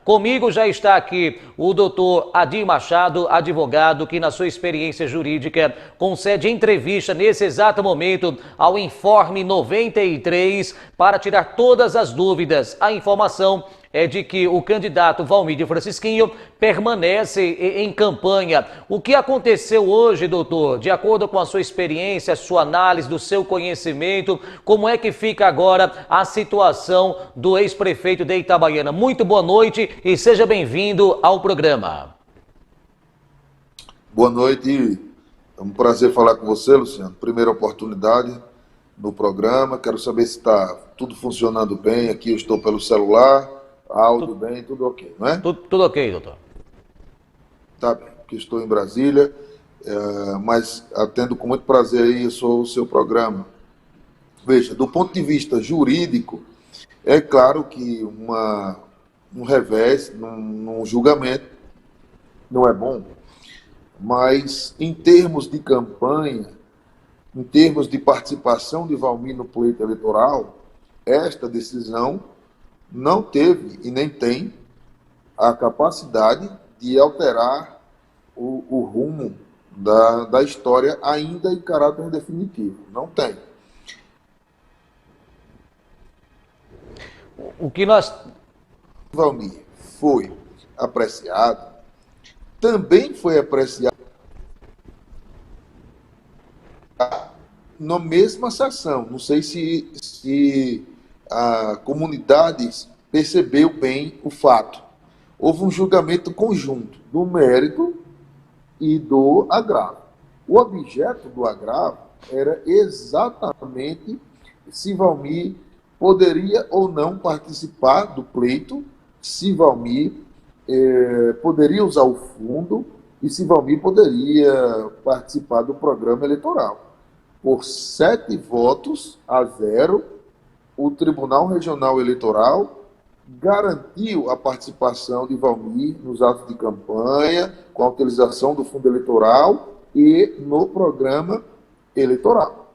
Comigo já está aqui o doutor Adir Machado, advogado que na sua experiência jurídica concede entrevista nesse exato momento ao Informe 93 para tirar todas as dúvidas. A informação é de que o candidato Walmir Francisquinho permanece em campanha. O que aconteceu hoje, doutor? De acordo com a sua experiência, a sua análise, do seu conhecimento, como é que fica agora a situação do ex-prefeito de Itabaiana? Muito boa noite e seja bem-vindo ao programa. Boa noite, é um prazer falar com você, Luciano. Primeira oportunidade no programa, quero saber se está tudo funcionando bem. Aqui eu estou pelo celular, áudio bem, tudo ok, não é? Tudo ok, doutor. Tá bem, porque estou em Brasília, mas atendo com muito prazer aí, eu sou o seu programa. Veja, do ponto de vista jurídico, é claro que um revés num julgamento não é bom, mas em termos de campanha, em termos de participação de Walmir no pleito eleitoral, esta decisão não teve e nem tem a capacidade de alterar o rumo da história ainda em caráter definitivo. Não tem. O que nós... Walmir foi apreciado, também foi apreciado na mesma sessão. Não sei se a comunidade percebeu bem o fato. Houve um julgamento conjunto do mérito e do agravo. O objeto do agravo era exatamente se Walmir poderia ou não participar do pleito, se Walmir poderia usar o fundo e se Walmir poderia participar do programa eleitoral. Por 7 votos a 0, o Tribunal Regional Eleitoral garantiu a participação de Walmir nos atos de campanha, com a utilização do fundo eleitoral e no programa eleitoral.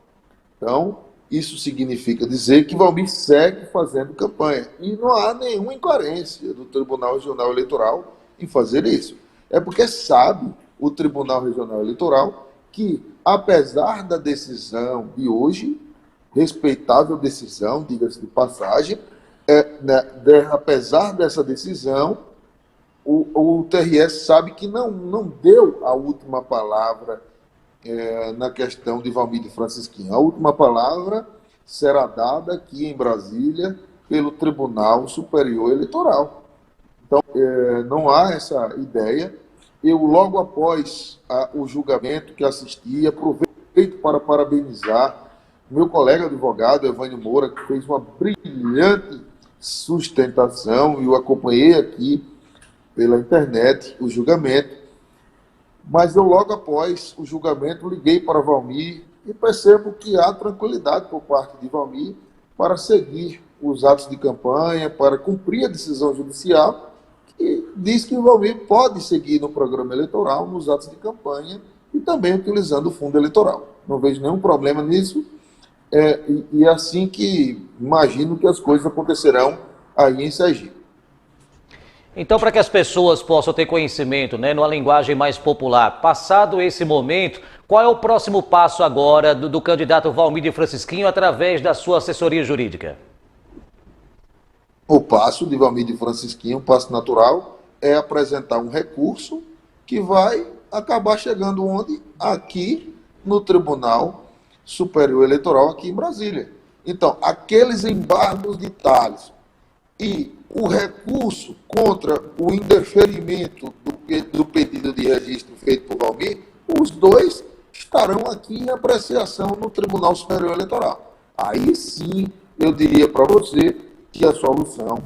Então, isso significa dizer que Walmir segue fazendo campanha. E não há nenhuma incoerência do Tribunal Regional Eleitoral em fazer isso. É porque sabe o Tribunal Regional Eleitoral que, apesar da decisão de hoje, respeitável decisão, diga-se de passagem, apesar dessa decisão, o TRS sabe que não deu a última palavra na questão de Walmir Francisquinho. A última palavra será dada aqui em Brasília pelo Tribunal Superior Eleitoral. Então, não há essa ideia. Eu, logo após o julgamento que assisti, aproveito para parabenizar meu colega advogado, Evânio Moura, que fez uma brilhante sustentação, e eu acompanhei aqui pela internet o julgamento. Mas eu, logo após o julgamento, liguei para Walmir e percebo que há tranquilidade por parte de Walmir para seguir os atos de campanha, para cumprir a decisão judicial, que diz que o Walmir pode seguir no programa eleitoral, nos atos de campanha e também utilizando o fundo eleitoral. Não vejo nenhum problema nisso, e é assim que imagino que as coisas acontecerão aí em Sergipe. Então, para que as pessoas possam ter conhecimento, né, numa linguagem mais popular, passado esse momento, qual é o próximo passo agora do candidato Walmir Francisquinho através da sua assessoria jurídica? O passo de Walmir Francisquinho, um passo natural, é apresentar um recurso que vai acabar chegando onde? Aqui no Tribunal Superior Eleitoral, aqui em Brasília. Então, aqueles embargos de Thales e o recurso contra o indeferimento do pedido de registro feito por Walmir, os dois estarão aqui em apreciação no Tribunal Superior Eleitoral. Aí sim, eu diria para você que a solução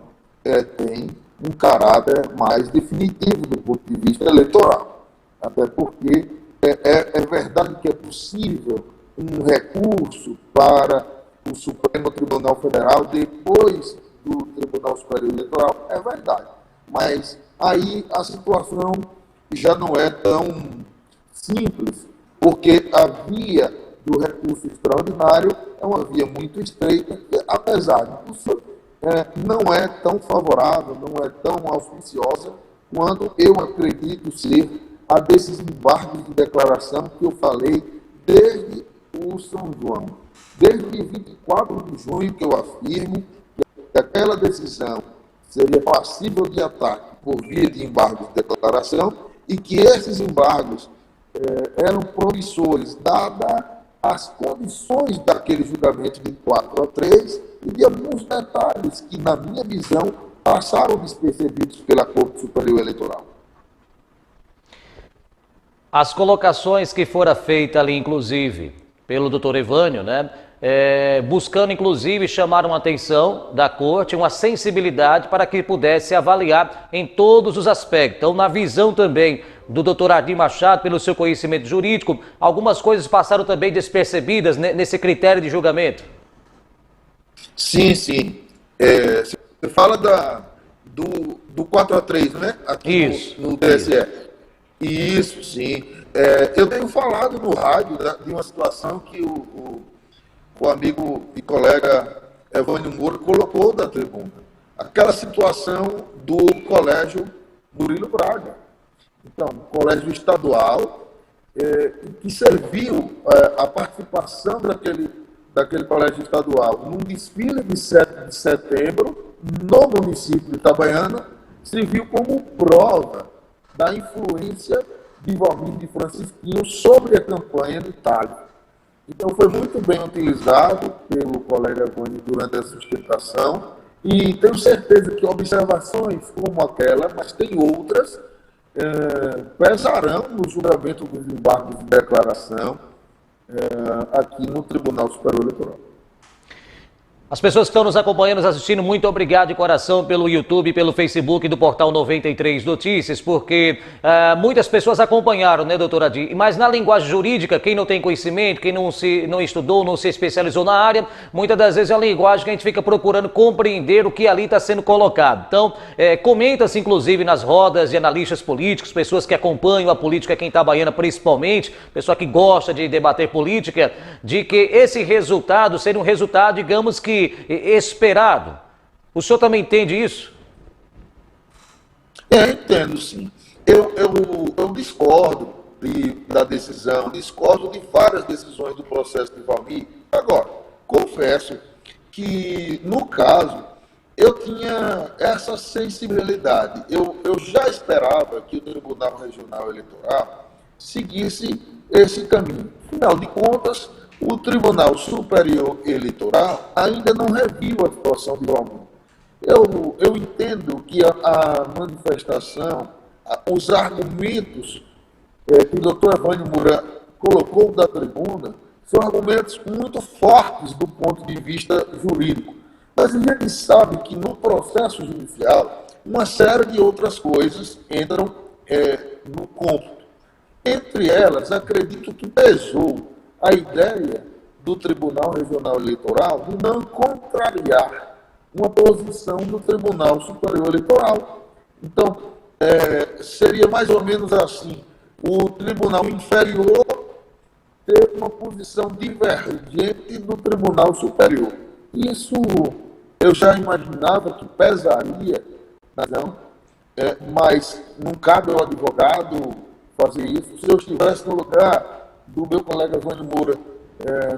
tem um caráter mais definitivo do ponto de vista eleitoral. Até porque é verdade que é possível um recurso para o Supremo Tribunal Federal depois do Tribunal Superior Eleitoral, é verdade. Mas aí a situação já não é tão simples, porque a via do recurso extraordinário é uma via muito estreita, e, apesar não é tão favorável, não é tão auspiciosa quando eu acredito ser a desses embargos de declaração que eu falei desde o São João. Desde o dia 24 de junho que eu afirmo que aquela decisão seria passível de ataque por via de embargos de declaração e que esses embargos eram promissores, dada as condições daquele julgamento de 4-3 e de alguns detalhes que, na minha visão, passaram despercebidos pela Corte Superior Eleitoral. As colocações que foram feitas ali, inclusive, pelo doutor Evânio, né? Buscando, inclusive, chamar uma atenção da Corte, uma sensibilidade para que pudesse avaliar em todos os aspectos. Então, na visão também do doutor Adir Machado, pelo seu conhecimento jurídico, algumas coisas passaram também despercebidas nesse critério de julgamento? Sim, sim. Você fala do 4-3, né? Aqui Isso, no TSE. Isso, sim. Eu tenho falado no rádio de uma situação que o amigo e colega Evânio Moura colocou da tribuna. Aquela situação do colégio Murilo Braga. Então, colégio estadual, que serviu a participação daquele colégio estadual num desfile de 7 de setembro, no município de Itabaiana, serviu como prova da influência de Valmir de Francisquinho sobre a campanha de Itália. Então, foi muito bem utilizado pelo colega Evânio durante a sustentação e tenho certeza que observações como aquela, mas tem outras, pesarão no julgamento dos embargos de declaração aqui no Tribunal Superior Eleitoral. As pessoas que estão nos acompanhando, nos assistindo, muito obrigado de coração pelo YouTube, pelo Facebook do Portal 93 Notícias, porque muitas pessoas acompanharam, né, doutora Adir? Mas na linguagem jurídica, quem não tem conhecimento, quem não estudou, não se especializou na área, muitas das vezes é uma linguagem que a gente fica procurando compreender o que ali está sendo colocado. Então, comenta-se inclusive nas rodas de analistas políticos, pessoas que acompanham a política aqui em Itabaiana principalmente, pessoa que gosta de debater política, de que esse resultado seria um resultado, digamos que esperado. O senhor também entende isso? Entendo, sim. Eu discordo da decisão, discordo de várias decisões do processo de Valmir. Agora, confesso que, no caso, eu tinha essa sensibilidade. Eu já esperava que o Tribunal Regional Eleitoral seguisse esse caminho. Afinal de contas, o Tribunal Superior Eleitoral ainda não reviu a situação de Valmir. Eu entendo que a manifestação, os argumentos que o doutor Evânio Moura colocou da tribuna, são argumentos muito fortes do ponto de vista jurídico. Mas a gente sabe que no processo judicial, uma série de outras coisas entram no cômputo. Entre elas, acredito que pesou a ideia do Tribunal Regional Eleitoral de não contrariar uma posição do Tribunal Superior Eleitoral. Então, seria mais ou menos assim: o Tribunal Inferior ter uma posição divergente do Tribunal Superior. Isso eu já imaginava que pesaria, não, mas não cabe ao advogado fazer isso. Se eu estivesse no lugar do meu colega Evânio Moura,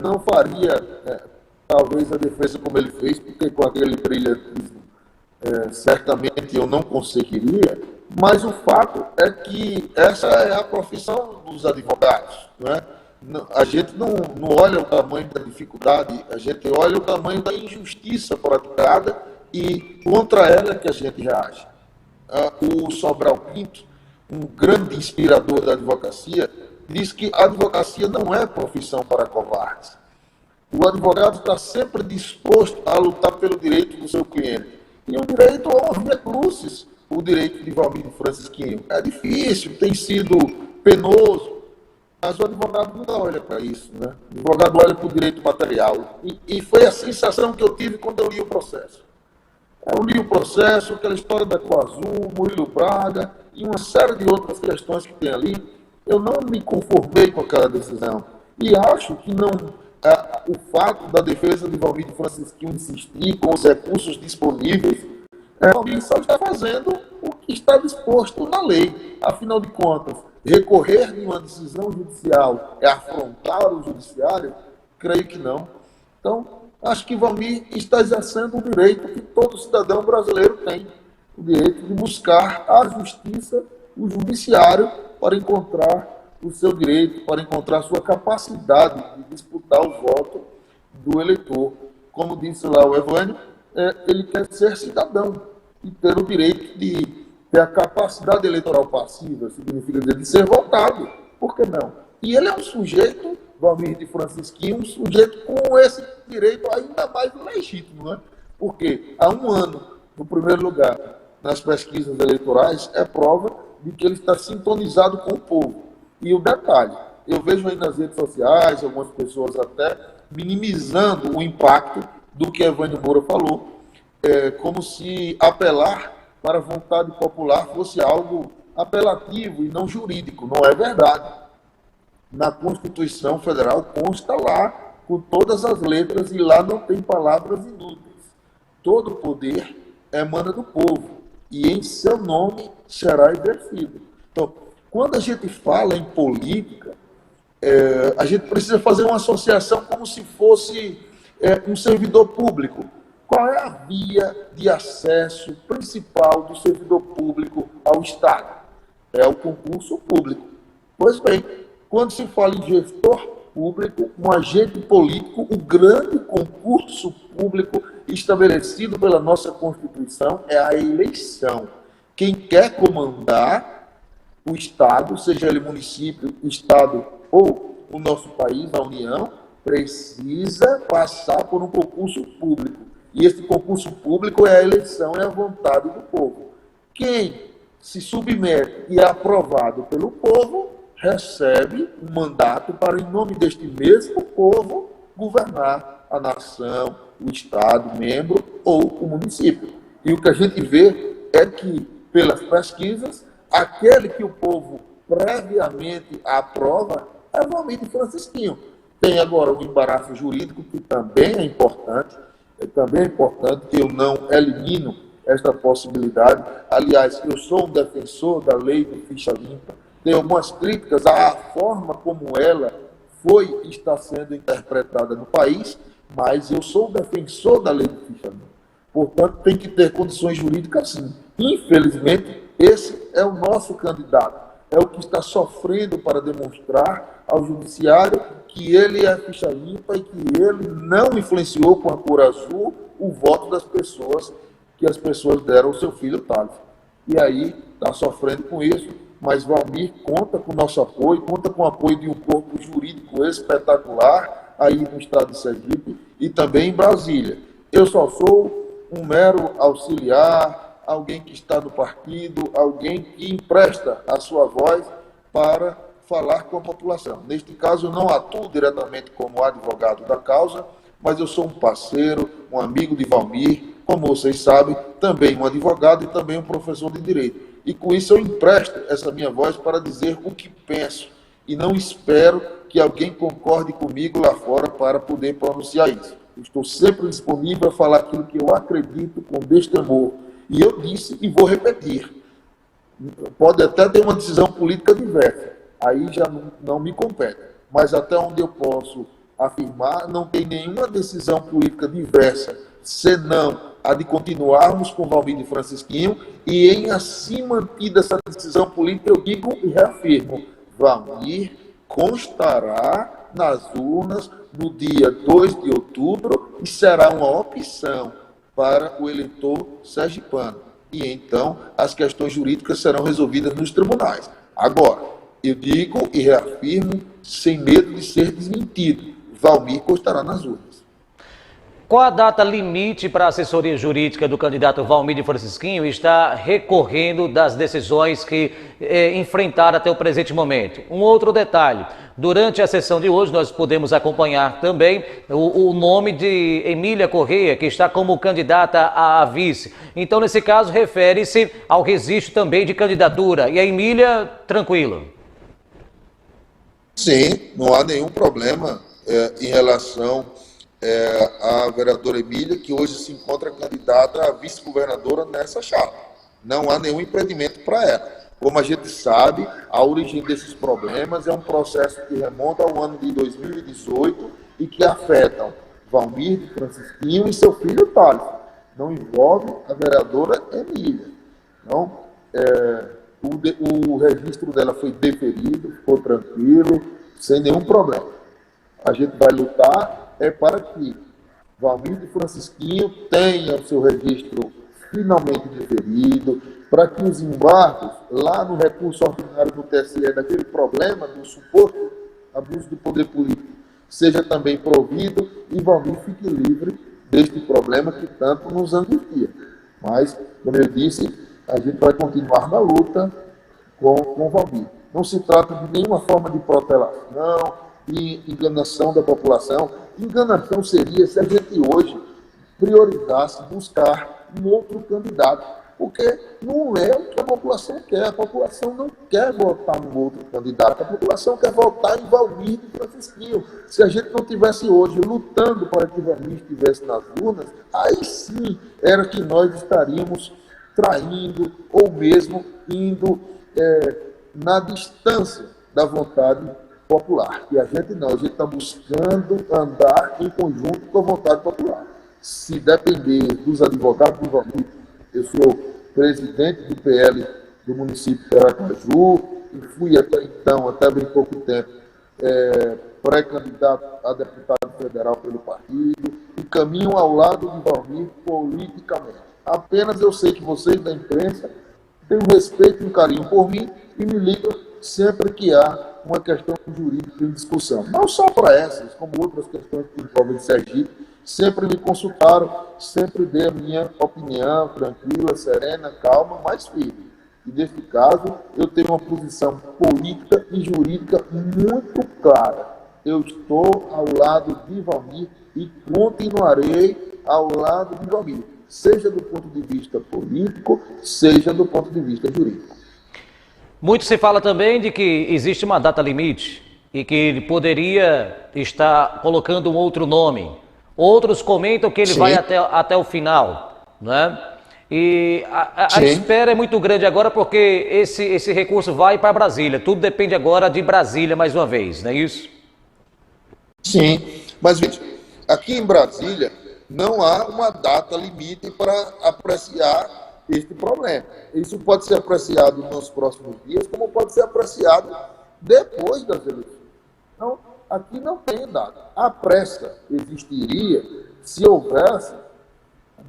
não faria talvez a defesa como ele fez, porque com aquele brilhantismo certamente eu não conseguiria, mas o fato é que essa é a profissão dos advogados, não é? A gente não olha o tamanho da dificuldade, a gente olha o tamanho da injustiça praticada e contra ela que a gente reage. O Sobral Pinto, um grande inspirador da advocacia, diz que a advocacia não é profissão para covardes. O advogado está sempre disposto a lutar pelo direito do seu cliente. E o direito é uma via crucis, o direito de Valmir Francisquinho. É difícil, tem sido penoso, mas o advogado não olha para isso, né? O advogado olha para o direito material. E foi a sensação que eu tive quando eu li o processo. Eu li o processo, aquela história da Coazul, Murilo Braga e uma série de outras questões que tem ali. Eu não me conformei com aquela decisão. E acho que o fato da defesa de Valmir Francisquinho insistir com os recursos disponíveis, Valmir só está fazendo o que está disposto na lei. Afinal de contas, recorrer de uma decisão judicial é afrontar o judiciário? Creio que não. Então, acho que Valmir está exercendo o direito que todo cidadão brasileiro tem, o direito de buscar a justiça, o judiciário, para encontrar o seu direito, para encontrar a sua capacidade de disputar o voto do eleitor. Como disse lá o Evânio, ele quer ser cidadão e ter o direito de ter a capacidade eleitoral passiva, significa dizer, de ser votado. Por que não? E ele é um sujeito, Valmir de Francisquinho, um sujeito com esse direito ainda mais legítimo, né? Porque há um ano, no primeiro lugar, nas pesquisas eleitorais, é prova de que ele está sintonizado com o povo. E o detalhe, eu vejo aí nas redes sociais, algumas pessoas até minimizando o impacto do que Evânio Moura falou, como se apelar para a vontade popular fosse algo apelativo e não jurídico. Não é verdade. Na Constituição Federal consta lá com todas as letras e lá não tem palavras inúteis. Todo poder emana do povo e em seu nome será exercido. Então, quando a gente fala em política, a gente precisa fazer uma associação como se fosse um servidor público. Qual é a via de acesso principal do servidor público ao Estado? É o concurso público. Pois bem, quando se fala em gestor público, um agente político, o grande concurso público estabelecido pela nossa Constituição é a eleição. Quem quer comandar o Estado, seja ele município, Estado ou o nosso país, a União, precisa passar por um concurso público. E esse concurso público é a eleição, é a vontade do povo. Quem se submete e é aprovado pelo povo, recebe um mandato para, em nome deste mesmo povo, governar a nação, o Estado, membro ou o município. E o que a gente vê é que, pelas pesquisas, aquele que o povo previamente aprova é Valmir Francisquinho. Tem agora um embaraço jurídico que também é importante, que eu não elimino esta possibilidade. Aliás, eu sou um defensor da lei do ficha limpa. Tenho algumas críticas à forma como ela está sendo interpretada no país, mas eu sou um defensor da lei do ficha limpa. Portanto, tem que ter condições jurídicas sim. Infelizmente, esse é o nosso candidato. É o que está sofrendo para demonstrar ao judiciário que ele é ficha limpa e que ele não influenciou com a cor azul o voto das pessoas, que as pessoas deram ao seu filho Thales. E aí está sofrendo com isso, mas Valmir conta com o nosso apoio, conta com o apoio de um corpo jurídico espetacular aí no estado de Sergipe e também em Brasília. Eu só sou um mero auxiliar, alguém que está no partido, alguém que empresta a sua voz para falar com a população. Neste caso, eu não atuo diretamente como advogado da causa, mas eu sou um parceiro, um amigo de Valmir, como vocês sabem, também um advogado e também um professor de direito. E com isso eu empresto essa minha voz para dizer o que penso e não espero que alguém concorde comigo lá fora para poder pronunciar isso. Eu estou sempre disponível a falar aquilo que eu acredito com destemor. E eu disse e vou repetir. Pode até ter uma decisão política diversa, aí já não me compete. Mas até onde eu posso afirmar, não tem nenhuma decisão política diversa, senão a de continuarmos com Valmir de Francisquinho, e em assim mantida essa decisão política, eu digo e reafirmo, Valmir constará nas urnas no dia 2 de outubro e será uma opção para o eleitor sergipano. E então as questões jurídicas serão resolvidas nos tribunais. Agora, eu digo e reafirmo, sem medo de ser desmentido, Valmir constará nas urnas. Qual a data limite para a assessoria jurídica do candidato Valmir de Francisquinho está recorrendo das decisões que enfrentaram até o presente momento? Um outro detalhe, durante a sessão de hoje nós podemos acompanhar também o nome de Emília Correia, que está como candidata a vice. Então, nesse caso, refere-se ao registro também de candidatura. E a Emília, tranquilo? Sim, não há nenhum problema em relação à vereadora Emília, que hoje se encontra candidata a vice-governadora nessa chapa. Não há nenhum impedimento para ela. Como a gente sabe, a origem desses problemas é um processo que remonta ao ano de 2018 e que afetam Valmir de Francisquinho e seu filho Thales. Não envolve a vereadora Emília. Então, o registro dela foi deferido, ficou tranquilo, sem nenhum problema. A gente vai lutar para que Valmir de Francisquinho tenha o seu registro finalmente deferido, para que os embargos lá no recurso ordinário do TSE daquele problema do suposto abuso do poder político seja também provido e Valmir fique livre deste problema que tanto nos angustia. Mas, como eu disse, a gente vai continuar na luta com Valmir. Não se trata de nenhuma forma de protelação e enganação da população. Enganação seria se a gente hoje priorizasse buscar um outro candidato, porque não é o que a população quer. A população não quer votar no outro candidato, a população quer votar em Valmir de Francisquinho. Se a gente não estivesse hoje lutando para que Valmir estivesse nas urnas, aí sim era que nós estaríamos traindo ou mesmo indo na distância da vontade popular. E a gente não, a gente está buscando andar em conjunto com a vontade popular. Se depender dos advogados do Valmir, eu sou presidente do PL do município de Aracaju e fui até então, até bem pouco tempo, pré-candidato a deputado federal pelo partido e caminho ao lado de Valmir politicamente. Apenas eu sei que vocês da imprensa têm um respeito e um carinho por mim e me ligam sempre que há uma questão jurídica em discussão. Não só para essas, como outras questões que envolvem Sergipe, sempre me consultaram, sempre dei a minha opinião tranquila, serena, calma, mas firme. E neste caso, eu tenho uma posição política e jurídica muito clara. Eu estou ao lado de Valmir e continuarei ao lado de Valmir, seja do ponto de vista político, seja do ponto de vista jurídico. Muito se fala também de que existe uma data limite e que ele poderia estar colocando um outro nome. Outros comentam que ele vai até o final, né? E a espera é muito grande agora porque esse recurso vai para Brasília. Tudo depende agora de Brasília mais uma vez, não é isso? Sim, mas veja, aqui em Brasília não há uma data limite para apreciar este problema. Isso pode ser apreciado nos próximos dias, como pode ser apreciado depois das eleições. Então, aqui não tem data. A pressa existiria se houvesse,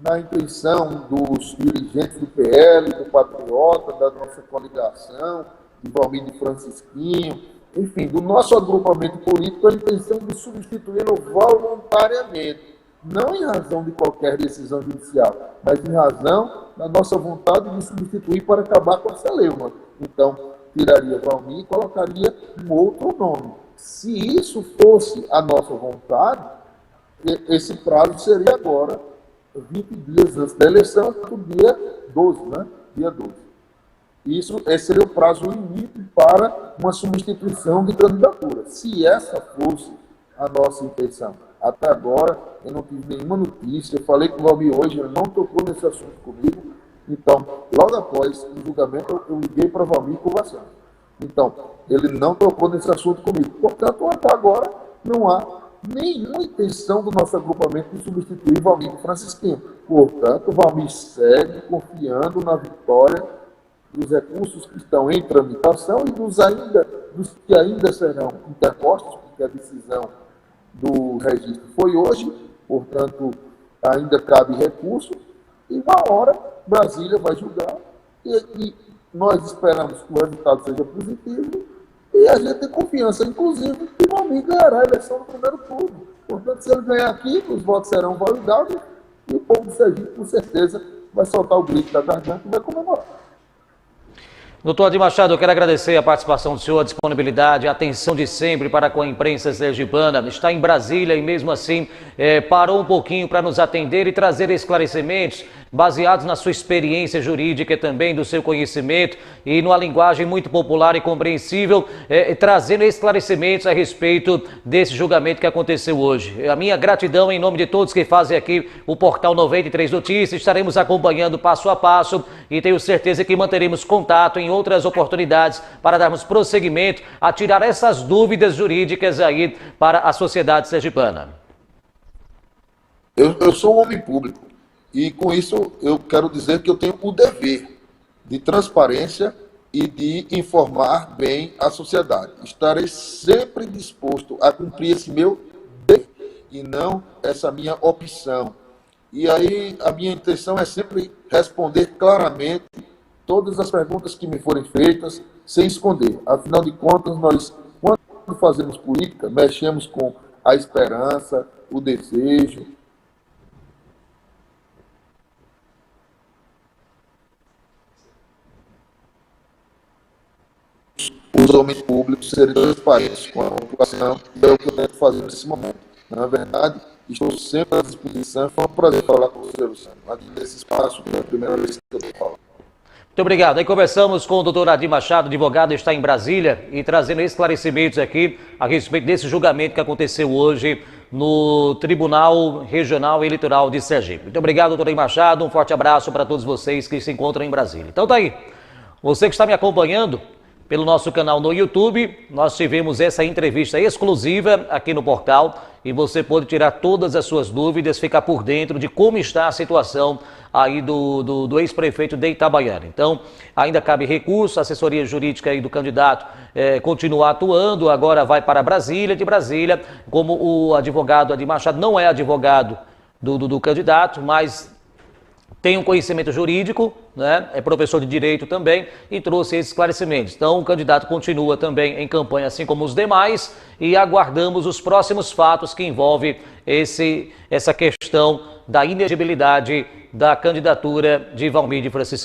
na intenção dos dirigentes do PL, do Patriota, da nossa coligação, de Valmir de Francisquinho, enfim, do nosso agrupamento político, a intenção de substituí-lo voluntariamente. Não em razão de qualquer decisão judicial, mas em razão da nossa vontade de substituir para acabar com a celeuma. Então, tiraria Valmir e colocaria um outro nome. Se isso fosse a nossa vontade, esse prazo seria agora 20 dias antes da eleição, do dia 12, né? Dia 12. Esse seria o prazo limite para uma substituição de candidatura. Se essa fosse a nossa intenção. Até agora, eu não tive nenhuma notícia. Eu falei com o Valmir hoje, ele não tocou nesse assunto comigo. Então, logo após o julgamento, eu liguei para o Valmir conversando. Então, ele não tocou nesse assunto comigo. Portanto, até agora, não há nenhuma intenção do nosso agrupamento de substituir Valmir de Francisquinho. Portanto, o Valmir segue confiando na vitória dos recursos que estão em tramitação e dos que ainda serão interpostos, porque a decisão do registro foi hoje, portanto, ainda cabe recurso, e uma hora Brasília vai julgar, e nós esperamos que o resultado seja positivo, e a gente tem confiança, inclusive, que o Valmir ganhará a eleição no primeiro turno. Portanto, se ele ganhar aqui, os votos serão validados, e o povo de Sergipe, com certeza, vai soltar o grito da garganta e vai comemorar. Doutor Adir Machado, eu quero agradecer a participação do senhor, a disponibilidade, a atenção de sempre para com a imprensa sergipana. Está em Brasília e mesmo assim parou um pouquinho para nos atender e trazer esclarecimentos baseados na sua experiência jurídica e também do seu conhecimento e numa linguagem muito popular e compreensível, trazendo esclarecimentos a respeito desse julgamento que aconteceu hoje. A minha gratidão em nome de todos que fazem aqui o Portal 93 Notícias. Estaremos acompanhando passo a passo e tenho certeza que manteremos contato em outras oportunidades para darmos prosseguimento a tirar essas dúvidas jurídicas aí para a sociedade sergipana. Eu sou um homem público e com isso eu quero dizer que eu tenho o dever de transparência e de informar bem a sociedade. Estarei sempre disposto a cumprir esse meu dever e não essa minha opção. E aí a minha intenção é sempre responder claramente todas as perguntas que me forem feitas, sem esconder. Afinal de contas, nós, quando fazemos política, mexemos com a esperança, o desejo. Os homens públicos serem transparentes com a população, é o que eu tento fazer nesse momento. Na verdade, estou sempre à disposição. Foi um prazer falar com você, Luciano. Aqui nesse espaço, é a primeira vez que eu falo. Muito obrigado. Aí conversamos com o doutor Adir Machado, advogado, está em Brasília e trazendo esclarecimentos aqui a respeito desse julgamento que aconteceu hoje no Tribunal Regional Eleitoral de Sergipe. Muito obrigado, doutor Adir Machado. Um forte abraço para todos vocês que se encontram em Brasília. Então tá aí. Você que está me acompanhando pelo nosso canal no YouTube, nós tivemos essa entrevista exclusiva aqui no portal e você pode tirar todas as suas dúvidas, ficar por dentro de como está a situação aí do ex-prefeito de Itabaiana. Então, ainda cabe recurso, a assessoria jurídica aí do candidato continua atuando, agora vai para Brasília, de Brasília, como o advogado Adir Machado não é advogado do candidato, mas tem um conhecimento jurídico, né? É professor de direito também e trouxe esses esclarecimentos. Então, o candidato continua também em campanha, assim como os demais, e aguardamos os próximos fatos que envolvem essa questão da inelegibilidade da candidatura de Valmir de Francisco.